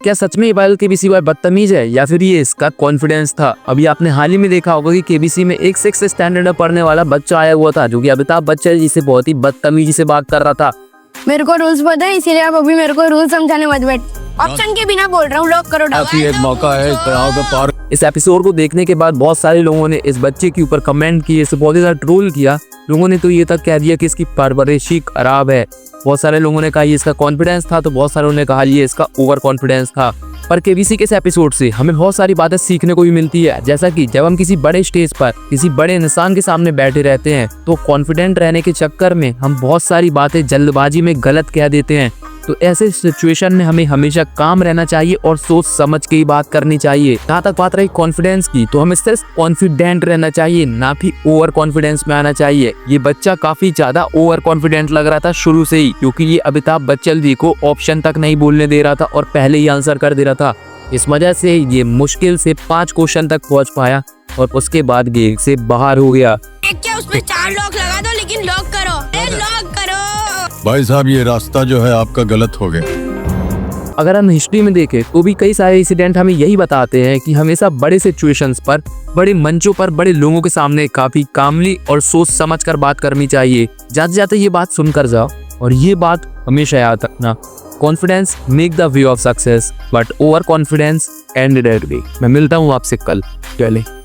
क्या सच में ये पायल केबीसी बॉय बदतमीज है या फिर ये इसका कॉन्फिडेंस था? अभी आपने हाल ही में देखा होगा कि केबीसी में एक 6th स्टैंडर्ड में पढ़ने वाला बच्चा आया हुआ था जो कि अमिताभ बच्चन जी से बहुत ही बदतमीजी से बात कर रहा था। मेरे को रूल्स पता है, इसीलिए आप अभी मेरे को रूल समझाने मत बैठ। ऑप्शन के बिना बोल रहा हूँ, लॉक करो। एक मौका है पार। इस एपिसोड को देखने के बाद बहुत सारे लोगों ने इस बच्चे के ऊपर कमेंट किए, इसे बहुत ही ज्यादा ट्रोल किया। लोगों ने तो ये तक कह दिया कि इसकी परवरिश ही खराब है। बहुत सारे लोगों ने कहा ये इसका कॉन्फिडेंस था, तो बहुत सारे ने कहा ये इसका ओवर कॉन्फिडेंस था। पर केबीसी के इस एपिसोड से हमें बहुत सारी बातें सीखने को भी मिलती है, जैसा कि जब हम किसी बड़े स्टेज पर किसी बड़े इंसान के सामने बैठे रहते हैं तो कॉन्फिडेंट रहने के चक्कर में हम बहुत सारी बातें जल्दबाजी में गलत कह देते हैं। तो ऐसे सिचुएशन में हमें हमेशा काम रहना चाहिए और सोच समझ के ही बात करनी चाहिए। जहाँ तक बात रही कॉन्फिडेंस की, तो हमें सिर्फ कॉन्फिडेंट रहना चाहिए, ना भी ओवर कॉन्फिडेंस में आना चाहिए। ये बच्चा काफी ज्यादा ओवर कॉन्फिडेंट लग रहा था शुरू से ही, क्योंकि ये अमिताभ बच्चन जी को ऑप्शन तक नहीं बोलने दे रहा था और पहले ही आंसर कर दे रहा था। इस वजह से ये मुश्किल से 5 क्वेश्चन तक पहुँच पाया और उसके बाद गेम से बाहर हो गया। क्या उसमें 4 लॉक लगा दो, लेकिन लॉक करो, लॉक करो। भाई साहब ये रास्ता जो है आपका गलत हो गया। अगर हम हिस्ट्री में देखें तो भी कई सारे इंसिडेंट हमें यही बताते हैं कि हमेशा बड़े सिचुएशंस पर, बड़े मंचों पर, बड़े लोगों के सामने काफी कामली और सोच समझ कर बात करनी चाहिए। जाते जाते ये बात सुनकर जाओ और ये बात हमेशा याद रखना, confidence make the way of success but over confidence and dead way. मैं मिलता हूँ आपसे कल। चले।